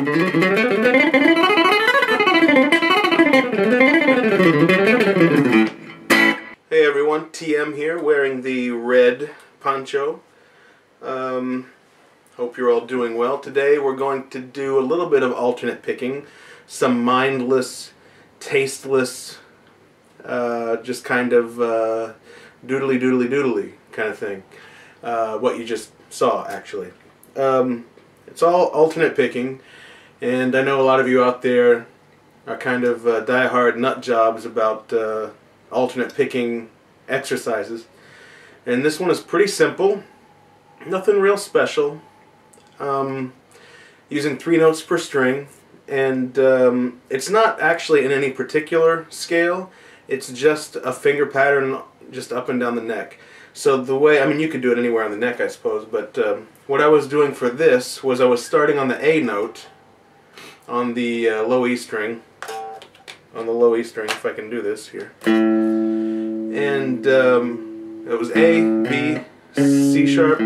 Hey everyone, TM here, wearing the red poncho. Hope you're all doing well. Today we're going to do a little bit of alternate picking, some mindless, tasteless, just kind of doodly doodly doodly kind of thing. What you just saw, actually. It's all alternate picking, and I know a lot of you out there are kind of die-hard nut jobs about alternate picking exercises. And this one is pretty simple, nothing real special. Using 3 notes per string, and it's not actually in any particular scale, it's just a finger pattern just up and down the neck. So the way, I mean, you could do it anywhere on the neck, I suppose, but what I was doing for this was I was starting on the A note on the low E string, if I can do this here, and it was A, B, C sharp.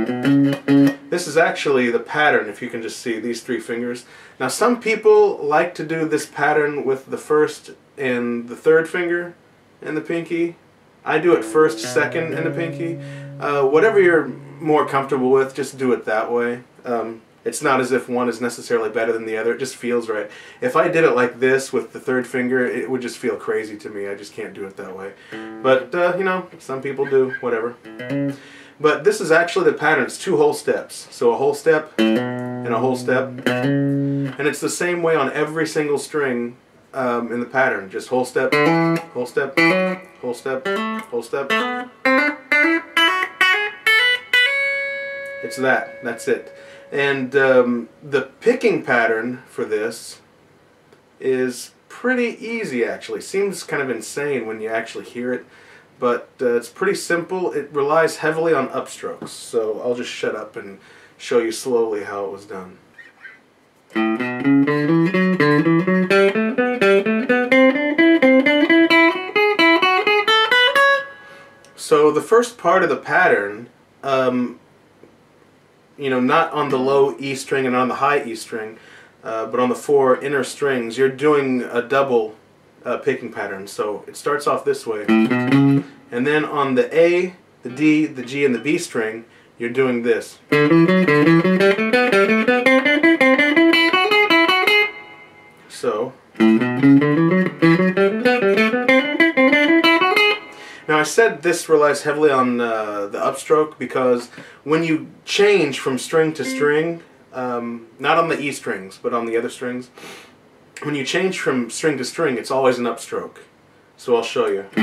This is actually the pattern, if you can just see these 3 fingers. Now some people like to do this pattern with the 1st and the 3rd finger and the pinky. I do it 1st, 2nd, and the pinky. Whatever you're more comfortable with, just do it that way. It's not as if one is necessarily better than the other, it just feels right. If I did it like this with the 3rd finger, it would just feel crazy to me. I just can't do it that way. But, you know, some people do, whatever. But this is actually the pattern. It's 2 whole steps. So a whole step and a whole step. And it's the same way on every single string in the pattern. Just whole step, whole step, whole step, whole step. It's that. That's it. And the picking pattern for this is pretty easy, actually. Seems kind of insane when you actually hear it. But it's pretty simple. It relies heavily on upstrokes. So I'll just shut up and show you slowly how it was done. So the first part of the pattern, you know, not on the low E string and on the high E string, but on the 4 inner strings, you're doing a double picking pattern. So it starts off this way, and then on the A, the D, the G, and the B string, you're doing this. So now I said this relies heavily on the upstroke because when you change from string to string, not on the E strings, but on the other strings, when you change from string to string, it's always an upstroke. So I'll show you. Up, up,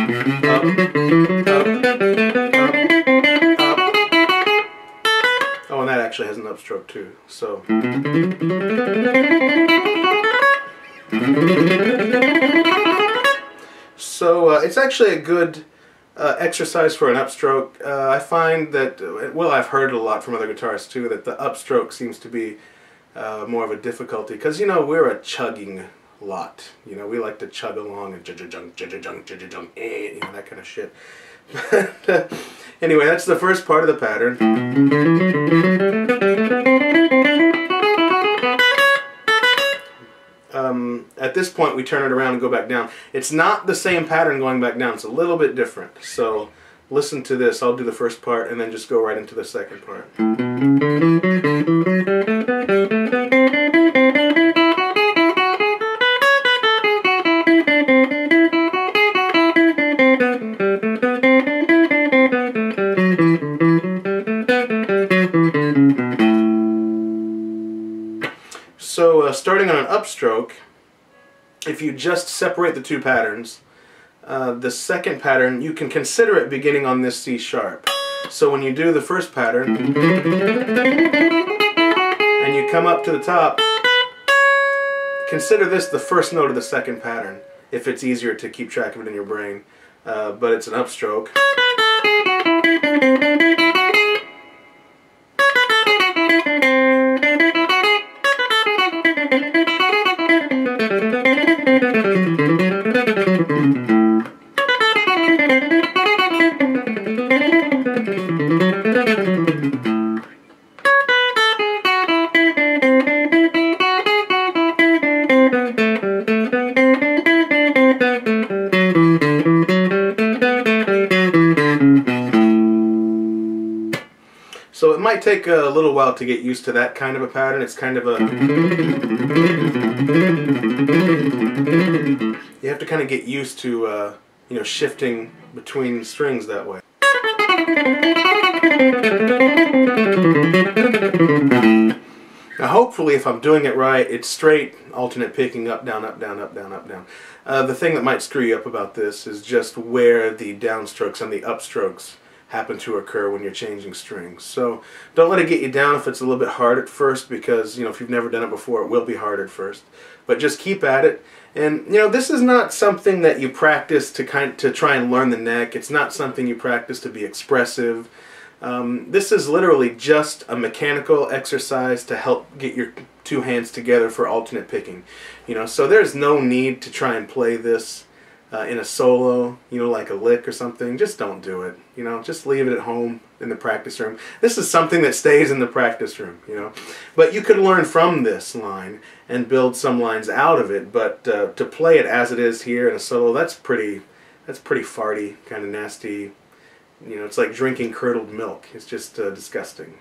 up. Oh, and that actually has an upstroke too. So. So it's actually a good exercise for an upstroke. I find that, well, I've heard it a lot from other guitarists too, that the upstroke seems to be more of a difficulty, because, you know, we're a chugging lot. You know, we like to chug along and junk, you know, that kind of shit. Anyway, that's the first part of the pattern. At this point we turn it around and go back down. It's not the same pattern going back down, it's a little bit different. So listen to this. I'll do the first part and then just go right into the second part. So starting on an upstroke, if you just separate the 2 patterns, the second pattern, you can consider it beginning on this C sharp. So when you do the first pattern, and you come up to the top, consider this the first note of the second pattern, if it's easier to keep track of it in your brain. But it's an upstroke. might take a little while to get used to that kind of a pattern. It's kind of a... You have to kind of get used to, you know, shifting between strings that way. Now hopefully if I'm doing it right, it's straight alternate picking, up, down, up, down, up, down, up, down. The thing that might screw you up about this is just where the downstrokes and the upstrokes happen to occur when you're changing strings. So don't let it get you down if it's a little bit hard at first, because, you know, if you've never done it before, it will be hard at first. But just keep at it. And, you know, this is not something that you practice to try and learn the neck. It's not something you practice to be expressive. This is literally just a mechanical exercise to help get your two hands together for alternate picking. You know, so there's no need to try and play this in a solo, you know, like a lick or something. Just don't do it. You know, just leave it at home in the practice room. This is something that stays in the practice room, you know. But you could learn from this line and build some lines out of it, but to play it as it is here in a solo, that's pretty farty, kind of nasty. You know, it's like drinking curdled milk. It's just disgusting.